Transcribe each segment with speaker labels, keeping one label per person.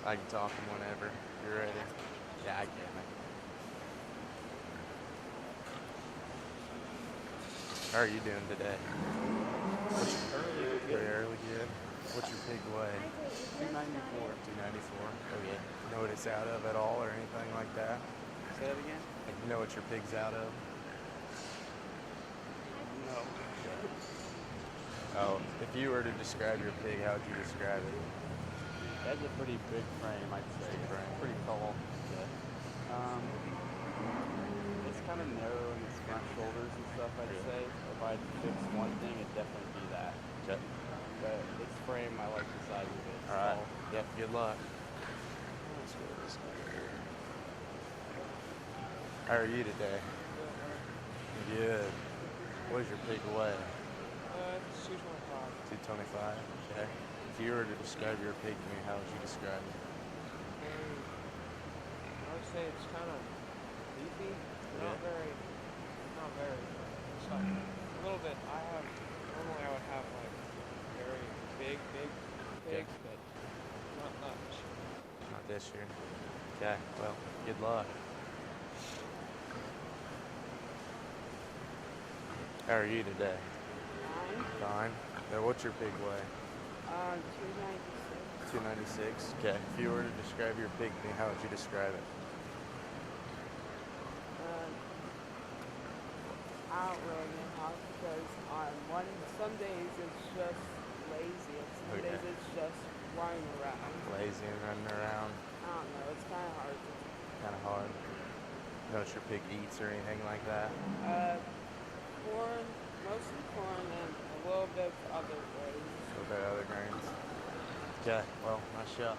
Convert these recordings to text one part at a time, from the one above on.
Speaker 1: I can talk them whenever you're ready. Yeah, I can. How are you doing today? Very early, good. What's your pig weigh?
Speaker 2: 294.
Speaker 1: 294. Okay. You know what it's out of at all or anything like that?
Speaker 2: Say that again?
Speaker 1: Like, you know what your pig's out of?
Speaker 2: No.
Speaker 1: Oh, if you were to describe your pig, how would you describe it?
Speaker 2: That's a pretty big frame, I'd say.
Speaker 1: Big frame.
Speaker 2: Pretty tall.
Speaker 1: Yeah.
Speaker 2: It's kind of narrow in its front shoulders and stuff, I'd say. If I'd fix one thing, it'd definitely be that.
Speaker 1: Okay.
Speaker 2: But its frame, I like the size of it. It's
Speaker 1: All right.
Speaker 2: tall.
Speaker 1: Yep. Good luck. Let's go this way here. How are you today? Good. What does your pig weigh?
Speaker 3: It's 225.
Speaker 1: 225. Okay. If you were to describe your pig to me, how would you describe it?
Speaker 3: I would say it's kind of leafy.
Speaker 1: Yeah.
Speaker 3: Not very. It's like a little bit. Normally I would have like very big pigs, but not much.
Speaker 1: Not this year. Okay. Well, good luck. How are you today? Fine. Now, what's your pig weigh?
Speaker 4: 296.
Speaker 1: 296. Okay. If you were to describe your pig to me, how would you describe it?
Speaker 4: I don't really know how because some days it's just lazy and some days it's just running around.
Speaker 1: Lazy and running around.
Speaker 4: I don't know. It's kind of hard to.
Speaker 1: Kind of hard. You know what your pig eats or anything like that?
Speaker 4: Corn, mostly corn, and a little bit of other grains.
Speaker 1: A little bit of other grains. Okay. Well, nice shot.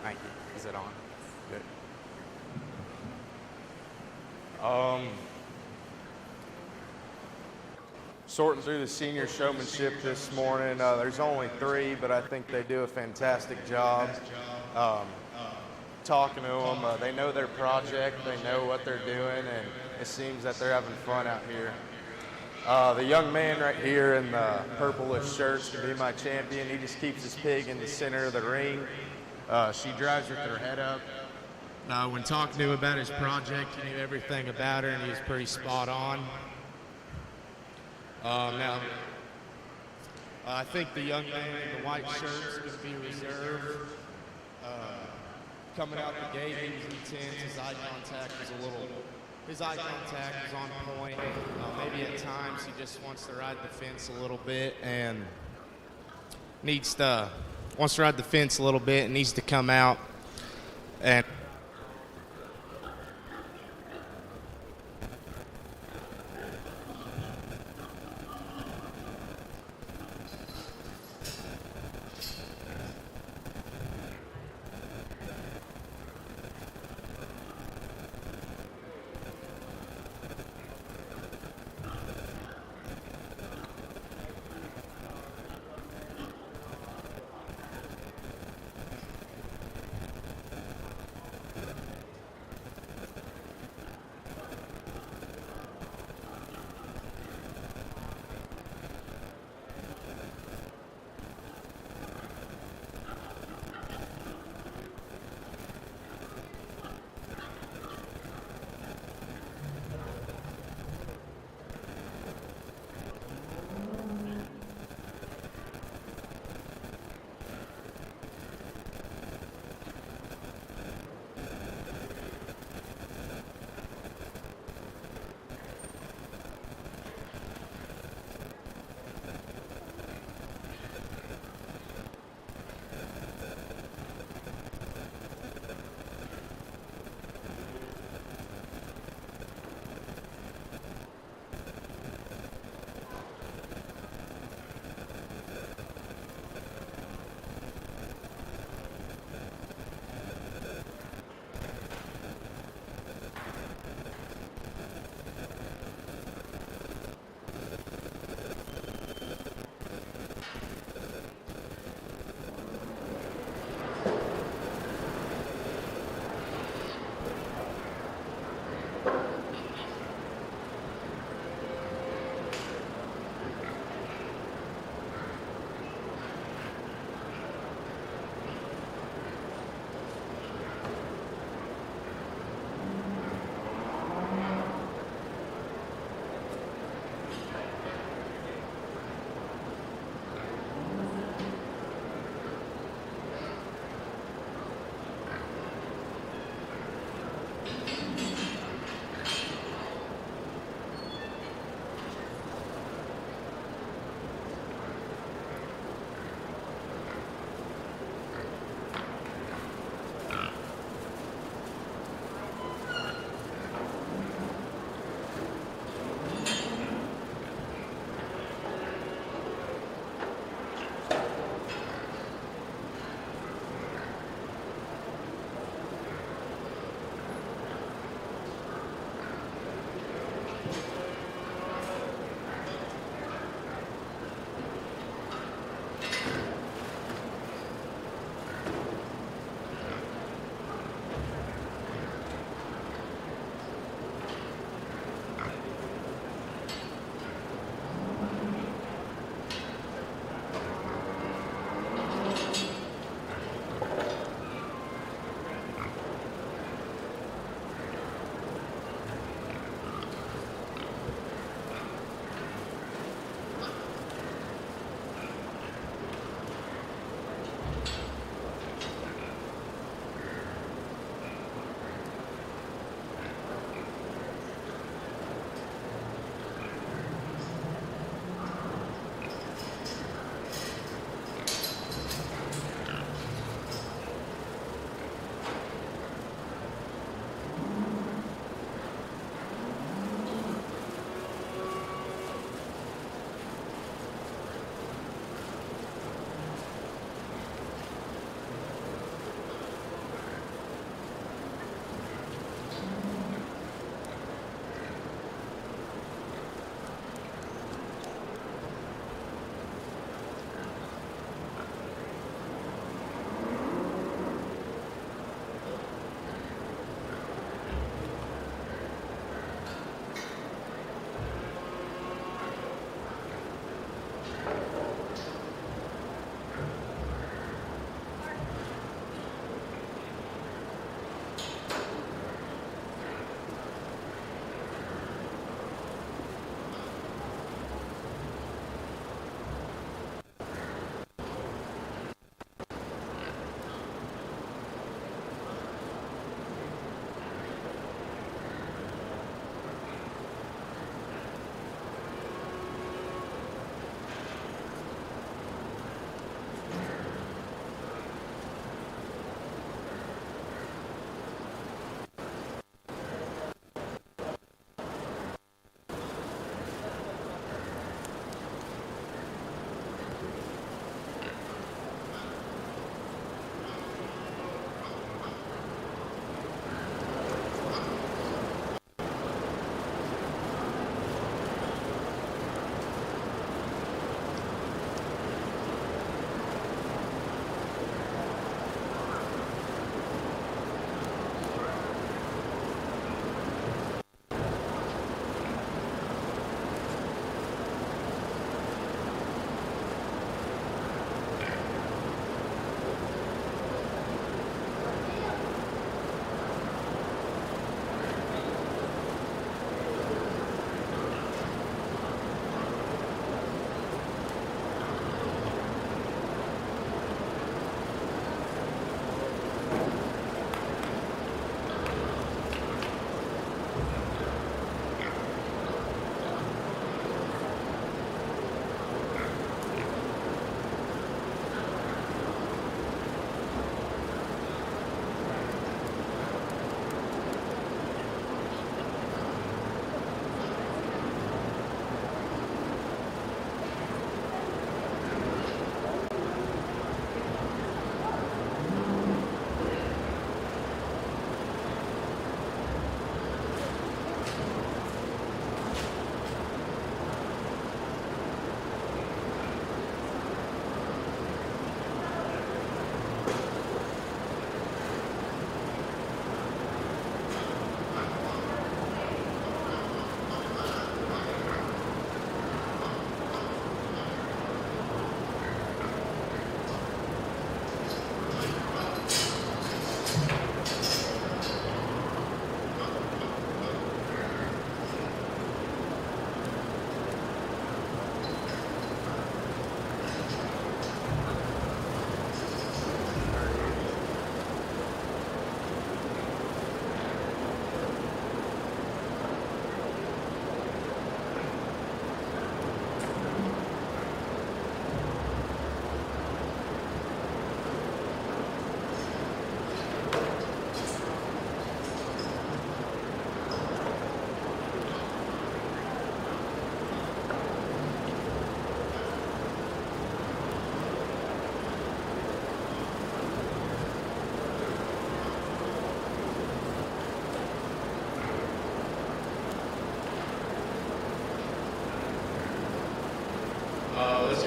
Speaker 1: Thank you. Is it on? Good. Sorting through the senior showmanship this morning. There's only 3, but I think they do a fantastic job. Talking to them, they know their project, they know what they're doing, and it seems that they're having fun out here. The young man right here in the purplish shirts can be my champion. He just keeps his pig in the center of the ring. She drives with her head up. When talking to him about his project, he knew everything about her, and he was pretty spot on. Now, I think the young man in the white shirt is going to be reserved. Coming out the gate, he was intense. His eye contact was on point. Maybe at times he just wants to ride the fence a little bit and needs to come out and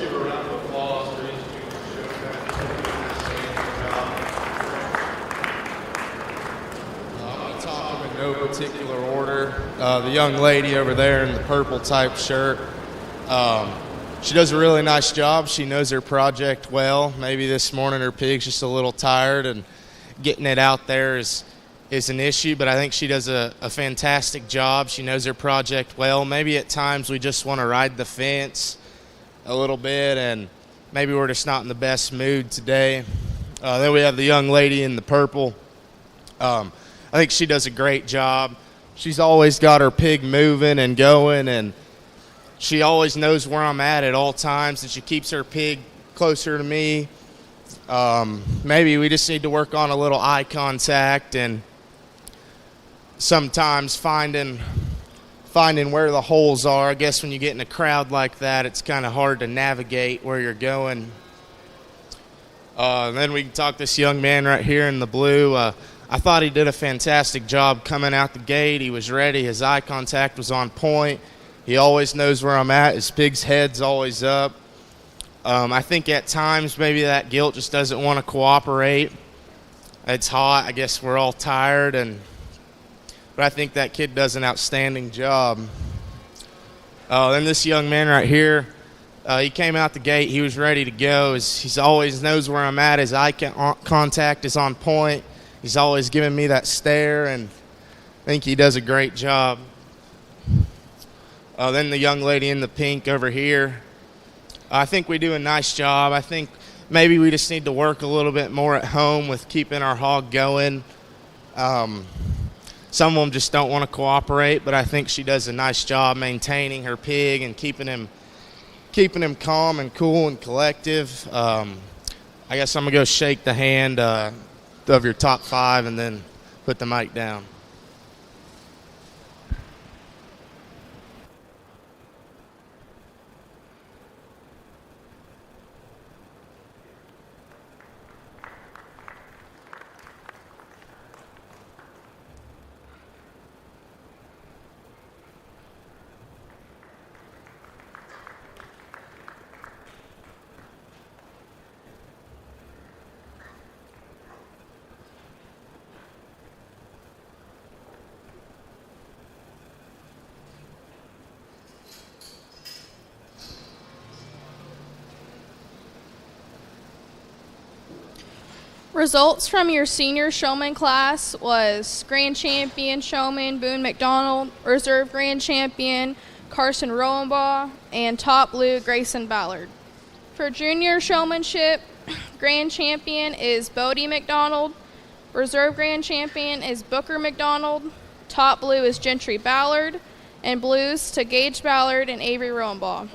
Speaker 1: give a round of applause for each I'm going to talk them in no particular order. The young lady over there in the purple type shirt, she does a really nice job. She knows her project well. Maybe this morning her pig's just a little tired and getting it out there is an issue, but I think she does a fantastic job. She knows her project well. Maybe at times we just want to ride the fence a little bit, and maybe we're just not in the best mood today. Then we have the young lady in the purple. I think she does a great job. She's always got her pig moving and going, and she always knows where I'm at all times, and she keeps her pig closer to me. Maybe we just need to work on a little eye contact and sometimes finding where the holes are. I guess when you get in a crowd like that, it's kind of hard to navigate where you're going. Then we can talk this young man right here in the blue. I thought he did a fantastic job coming out the gate. He was ready. His eye contact was on point. He always knows where I'm at. His pig's head's always up. I think at times maybe that gilt just doesn't want to cooperate. It's hot. I guess we're all tired, but I think that kid does an outstanding job. Then this young man right here, he came out the gate. He was ready to go. He always knows where I'm at. His eye contact is on point. He's always giving me that stare, and I think he does a great job. Then the young lady in the pink over here, I think we do a nice job. I think maybe we just need to work a little bit more at home with keeping our hog going. Some of them just don't want to cooperate, but I think she does a nice job maintaining her pig and keeping him calm and cool and collective. I guess I'm going to go shake the hand of your top 5 and then put the mic down.
Speaker 5: Results from your senior showman class was Grand Champion Showman Boone McDonald, Reserve Grand Champion Carson Rowenbaugh, and Top Blue Grayson Ballard. For junior showmanship, Grand Champion is Bodie McDonald, Reserve Grand Champion is Booker McDonald, Top Blue is Gentry Ballard, and Blues to Gage Ballard and Avery Rowenbaugh.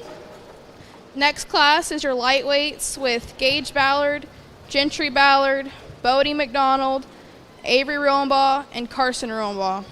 Speaker 5: Next class is your lightweights with Gage Ballard, Gentry Ballard, Bodie McDonald, Avery Rowenbaugh, and Carson Rowenbaugh.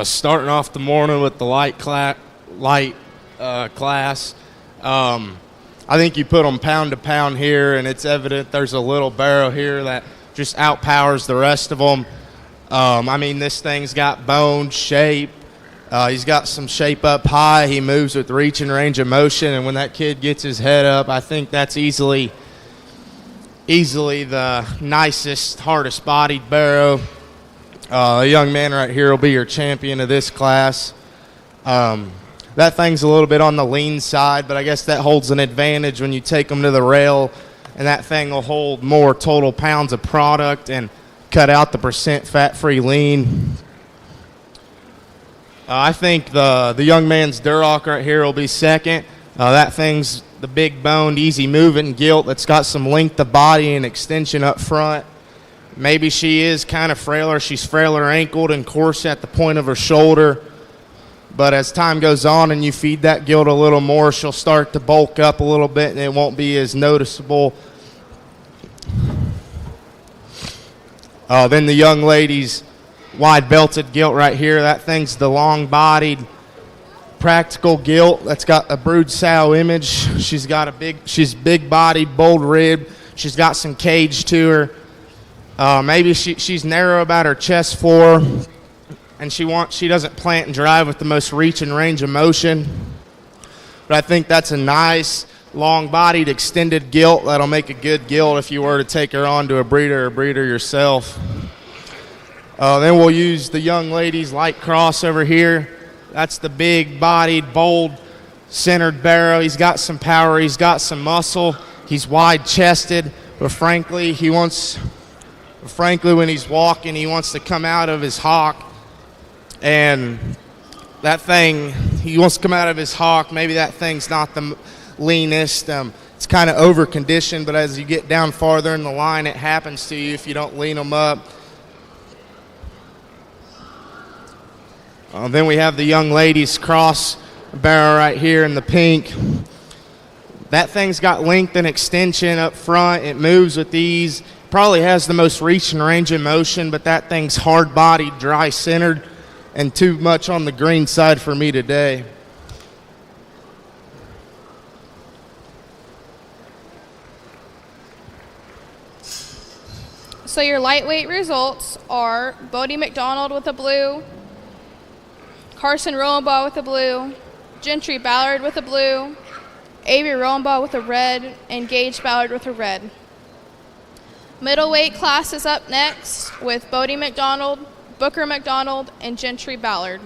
Speaker 1: Starting off the morning with the light class. I think you put them pound to pound here, and it's evident there's a little barrel here that just outpowers the rest of them. This thing's got bone, shape. He's got some shape up high. He moves with reach and range of motion, and when that kid gets his head up, I think that's easily the nicest, hardest bodied barrow. A young man right here will be your champion of this class. That thing's a little bit on the lean side, but I guess that holds an advantage when you take them to the rail, and that thing will hold more total pounds of product and cut out the percent fat-free lean. I think the young man's Duroc right here will be second. That thing's the big boned, easy moving gilt that's got some length of body and extension up front. Maybe she is kind of frailer. She's frailer ankled and coarse at the point of her shoulder. But as time goes on and you feed that gilt a little more, she'll start to bulk up a little bit and it won't be as noticeable. Then the young lady's wide belted gilt right here. That thing's the long bodied practical gilt that's got a brood sow image. She's big bodied, bold ribbed. She's got some cage to her. Maybe she's narrow about her chest floor, and she doesn't plant and drive with the most reach and range of motion. But I think that's a nice, long-bodied, extended gilt that'll make a good gilt if you were to take her on to a breeder yourself. Then we'll use the young lady's light cross over here. That's the big-bodied, bold-centered barrow. He's got some power. He's got some muscle. He's wide-chested, but frankly, when he's walking, he wants to come out of his hock. And that thing, he wants to come out of his hock. Maybe that thing's not the leanest. It's kind of over-conditioned, but as you get down farther in the line, it happens to you if you don't lean them up. Then we have the young lady's cross barrel right here in the pink. That thing's got length and extension up front. It moves with ease. Probably has the most reach and range of motion, but that thing's hard-bodied, dry-centered, and too much on the green side for me today.
Speaker 5: So your lightweight results are Bodie McDonald with a blue, Carson Rowenbaugh with a blue, Gentry Ballard with a blue, Avery Rowenbaugh with a red, and Gage Ballard with a red. Middleweight class is up next with Bodie McDonald, Booker McDonald, and Gentry Ballard.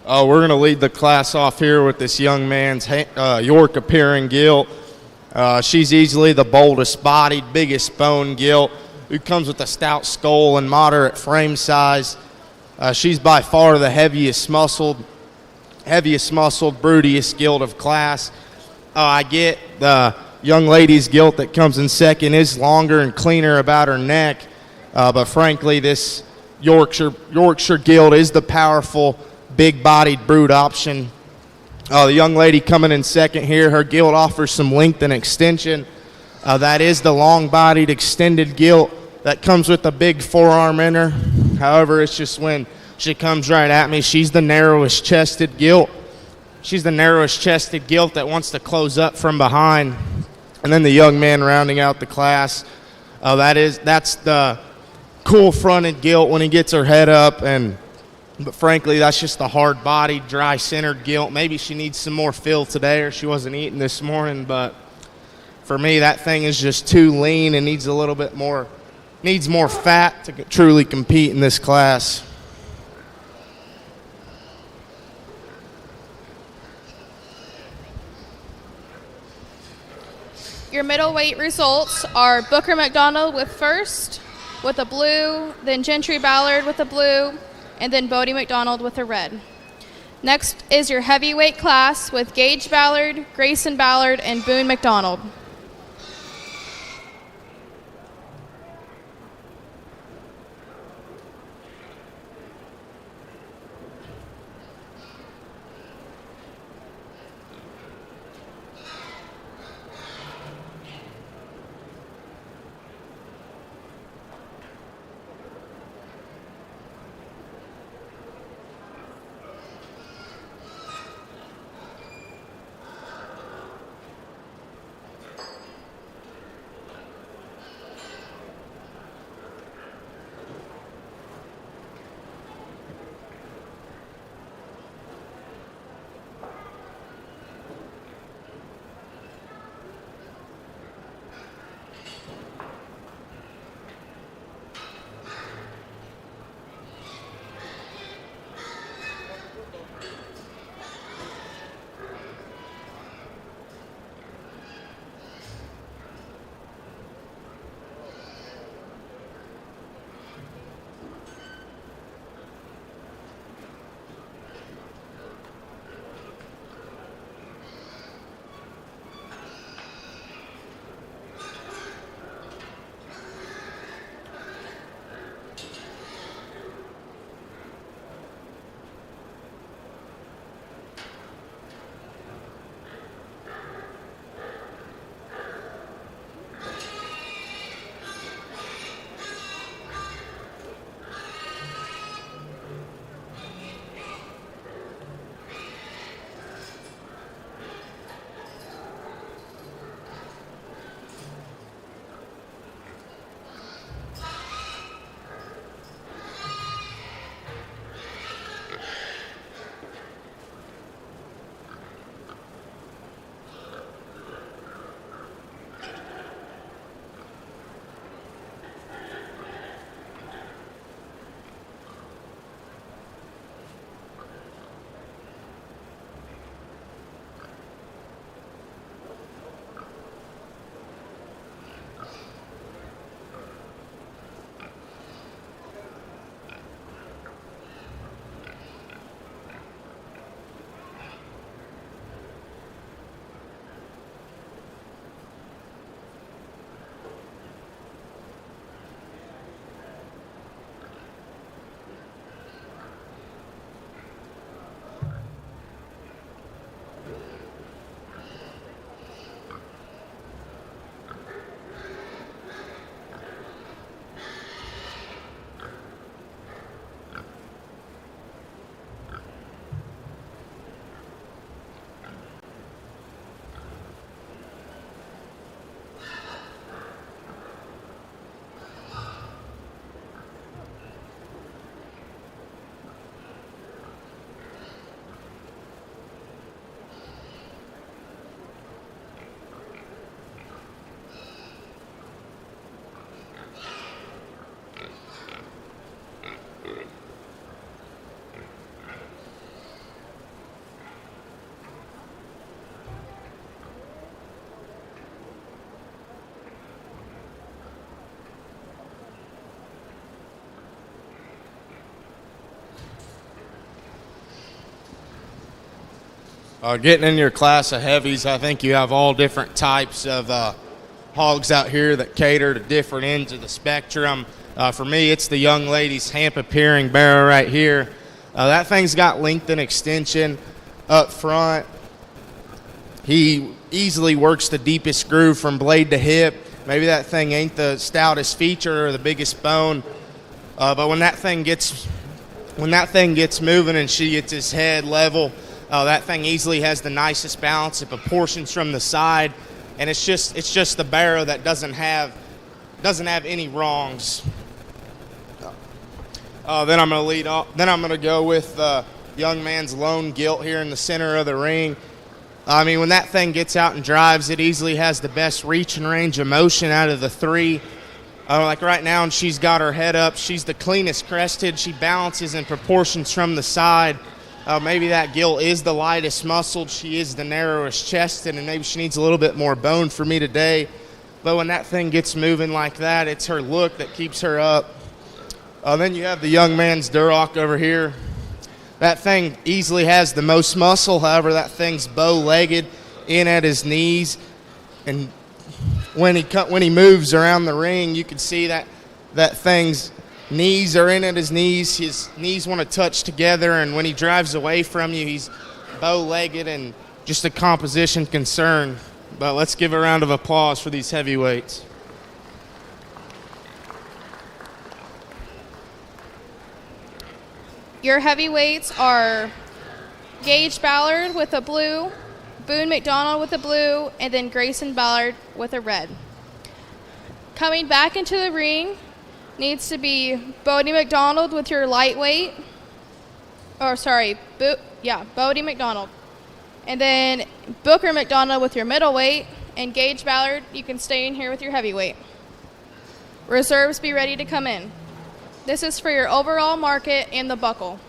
Speaker 1: We're going to lead the class off here with this young man's York appearing gilt. She's easily the boldest bodied, biggest bone gilt, who comes with a stout skull and moderate frame size. She's by far the heaviest muscled, broodiest gilt of class. I get the young lady's gilt that comes in second is longer and cleaner about her neck, but frankly, this Yorkshire gilt is the powerful, big-bodied brood option. The young lady coming in second here, her gilt offers some length and extension. That is the long-bodied, extended gilt that comes with a big forearm in her. However, it's just when she comes right at me, she's the narrowest chested gilt. She's the narrowest chested gilt that wants to close up from behind. And then the young man rounding out the class, that's the cool fronted gilt when he gets her head up, but frankly, that's just the hard-bodied, dry-centered gilt. Maybe she needs some more fill today, or she wasn't eating this morning, but for me, that thing is just too lean and needs a little bit more, needs more fat to truly compete in this class.
Speaker 5: Your middleweight results are Booker McDonald with first, with a blue, then Gentry Ballard with a blue, and then Bodie McDonald with a red. Next is your heavyweight class with Gage Ballard, Grayson Ballard, and Boone McDonald.
Speaker 1: Getting in your class of heavies, I think you have all different types of hogs out here that cater to different ends of the spectrum. For me, it's the young lady's hamp-appearing barrow right here. That thing's got length and extension up front. He easily works the deepest groove from blade to hip. Maybe that thing ain't the stoutest feature or the biggest bone, but when that thing gets moving and she gets his head level, that thing easily has the nicest balance. It proportions from the side, and it's just the barrow that doesn't have any wrongs. Then I'm going to lead off. Then I'm going to go with young man's lone gilt here in the center of the ring. I mean, when that thing gets out and drives, it easily has the best reach and range of motion out of the three. Like right now, and she's got her head up. She's the cleanest crested. She balances in proportions from the side. Maybe that gilt is the lightest muscled. She is the narrowest chested, and maybe she needs a little bit more bone for me today. But when that thing gets moving like that, it's her look that keeps her up. Then you have the young man's Duroc over here. That thing easily has the most muscle. However, that thing's bow-legged in at his knees. And when he moves around the ring, you can see that thing's knees are in at his knees. His knees want to touch together. And when he drives away from you, he's bow-legged and just a composition concern. But let's give a round of applause for these heavyweights.
Speaker 5: Your heavyweights are Gage Ballard with a blue, Boone McDonald with a blue, and then Grayson Ballard with a red. Coming back into the ring needs to be Bodie McDonald with your lightweight. Bodie McDonald. And then Booker McDonald with your middleweight, and Gage Ballard, you can stay in here with your heavyweight. Reserves be ready to come in. This is for your overall market and the buckle.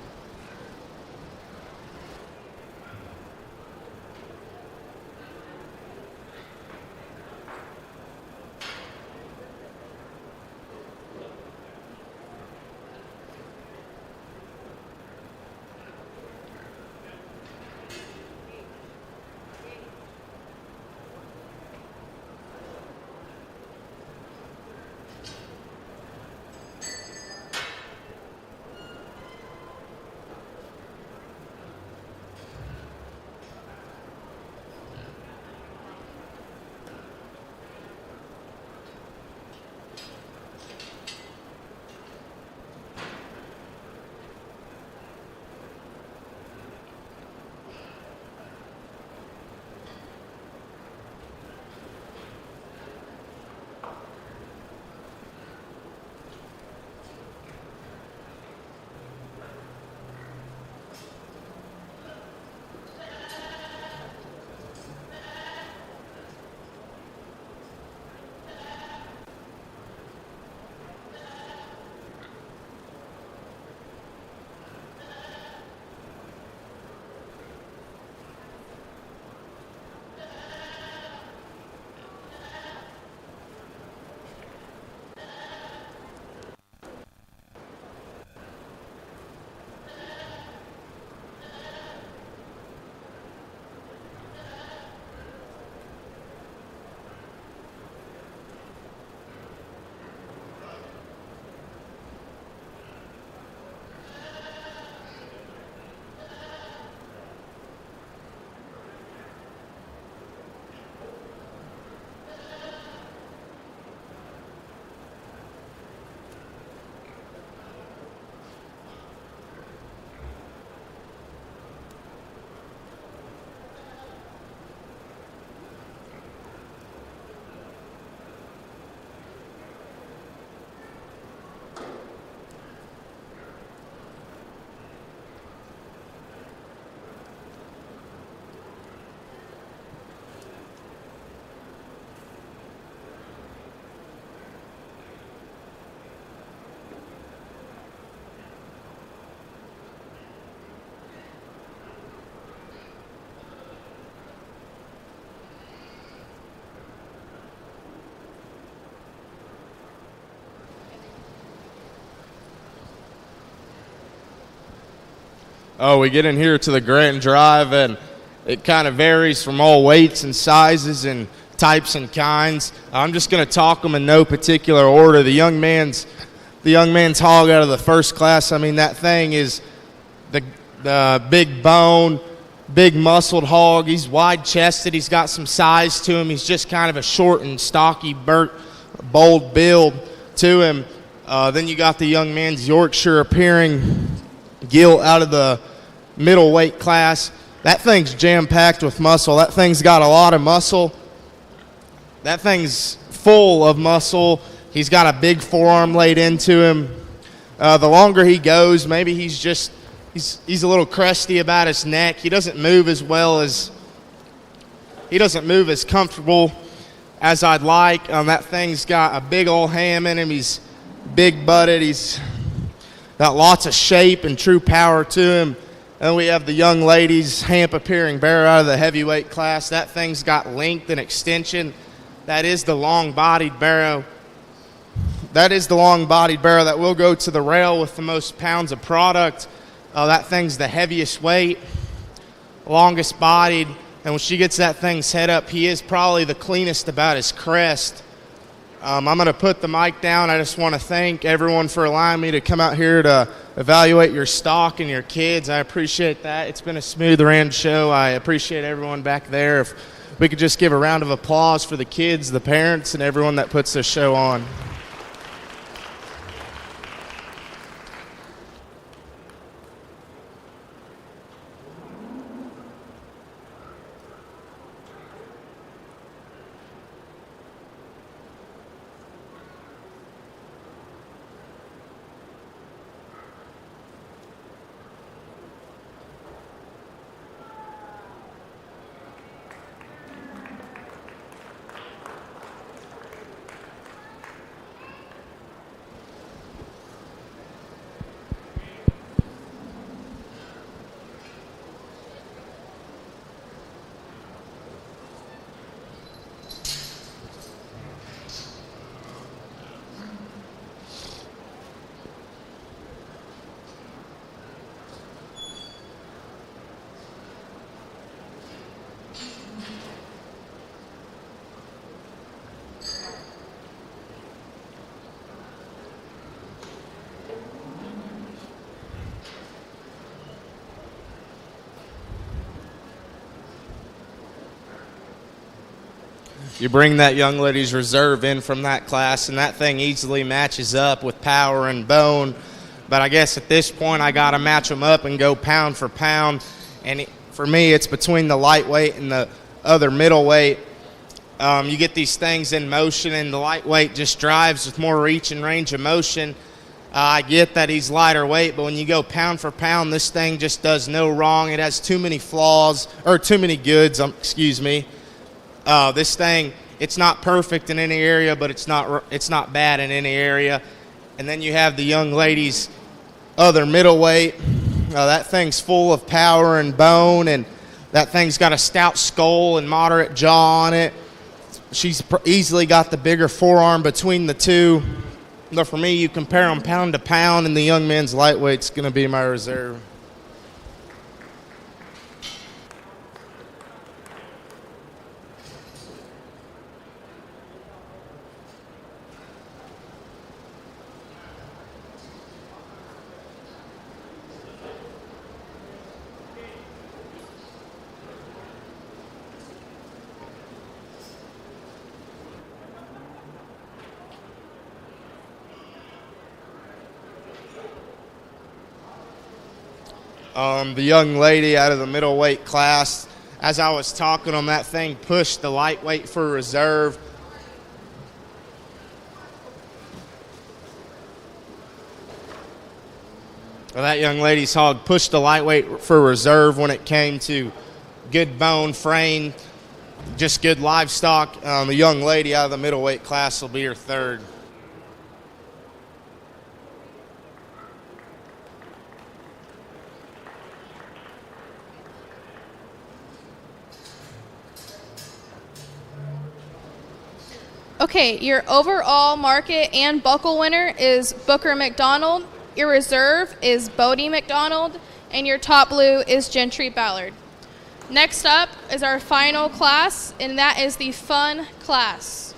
Speaker 1: Oh, we get in here to the Grant Drive, and it kind of varies from all weights and sizes and types and kinds. I'm just going to talk them in no particular order. The young man's hog out of the first class, I mean, that thing is the big bone, big muscled hog. He's wide chested. He's got some size to him. He's just kind of a short and stocky, bold build to him. Then you got the young man's Yorkshire appearing gilt out of the middleweight class. That thing's jam-packed with muscle. That thing's got a lot of muscle. That thing's full of muscle. He's got a big forearm laid into him. The longer he goes, maybe he's a little crusty about his neck. He doesn't move as comfortable as I'd like. That thing's got a big old ham in him. He's big-butted. He's got lots of shape and true power to him. And we have the young lady's hamp-appearing bear out of the heavyweight class. That thing's got length and extension. That is the long-bodied barrow. That is the long-bodied barrow that will go to the rail with the most pounds of product. That thing's the heaviest weight, longest bodied. And when she gets that thing's head up, he is probably the cleanest about his crest. I'm going to put the mic down. I just want to thank everyone for allowing me to come out here to evaluate your stock and your kids. I appreciate that. It's been a smooth ran show. I appreciate everyone back there. If we could just give a round of applause for the kids, the parents, and everyone that puts this show on. You bring that young lady's reserve in from that class, and that thing easily matches up with power and bone. But I guess at this point, I got to match them up and go pound for pound. And for me, it's between the lightweight and the other middleweight. You get these things in motion, and the lightweight just drives with more reach and range of motion. I get that he's lighter weight, but when you go pound for pound, this thing just does no wrong. It has too many flaws, or too many goods, excuse me. This thing, it's not perfect in any area, but it's not bad in any area. And then you have the young lady's other middleweight. That thing's full of power and bone, and that thing's got a stout skull and moderate jaw on it. She's easily got the bigger forearm between the two. But for me, you compare them pound to pound, and the young man's lightweight's going to be my reserve. The young lady out of the middleweight class, as I was talking on that thing, pushed the lightweight for reserve. Well, that young lady's hog pushed the lightweight for reserve when it came to good bone frame, just good livestock. The young lady out of the middleweight class will be her third.
Speaker 5: Okay, your overall market and buckle winner is Booker McDonald. Your reserve is Bodie McDonald, and your top blue is Gentry Ballard. Next up is our final class, and that is the fun class.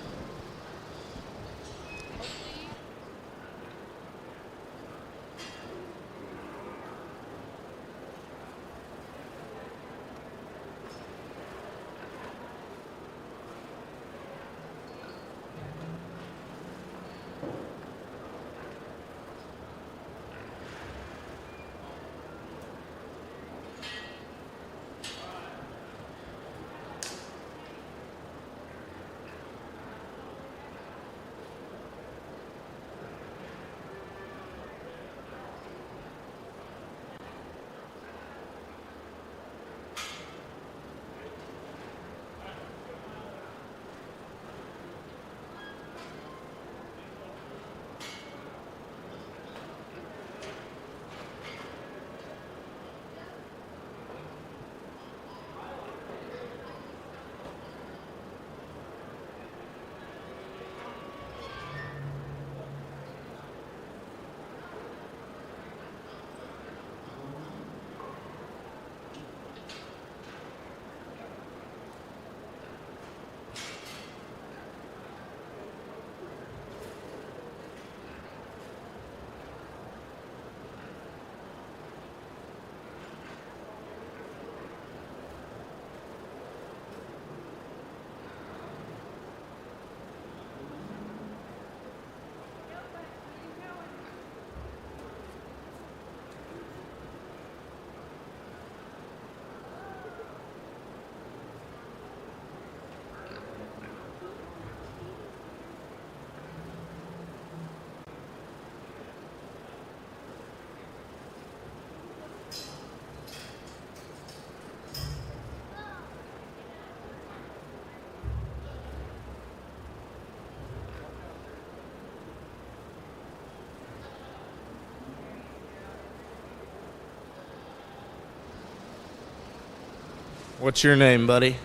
Speaker 1: What's your name, buddy? Do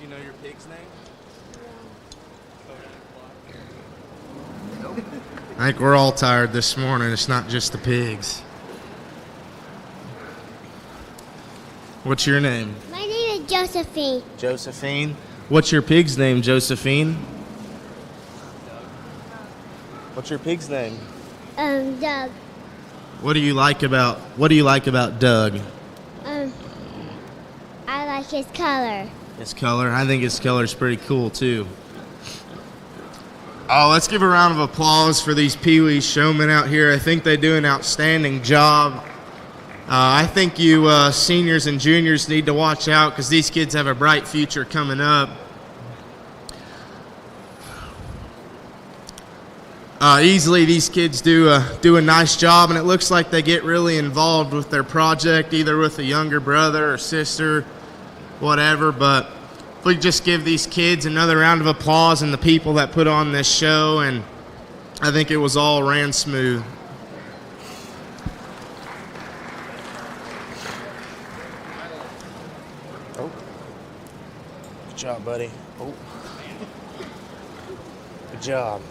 Speaker 1: you know your pig's name?
Speaker 6: I think we're all tired this morning. It's not just the pigs. What's your name?
Speaker 7: My name is Josephine.
Speaker 6: Josephine. What's your pig's name, Josephine? What's your pig's name?
Speaker 7: Doug.
Speaker 6: What do you like about Doug?
Speaker 7: I like his color.
Speaker 6: His color. I think his color's pretty cool too. Oh, let's give a round of applause for these Pee Wee showmen out here. I think they do an outstanding job. I think you seniors and juniors need to watch out because these kids have a bright future coming up. Easily, these kids do a nice job, and it looks like they get really involved with their project, either with a younger brother or sister, whatever. But if we just give these kids another round of applause and the people that put on this show, and I think it was all ran smooth.
Speaker 1: Oh. Good job, buddy. Oh. Good job.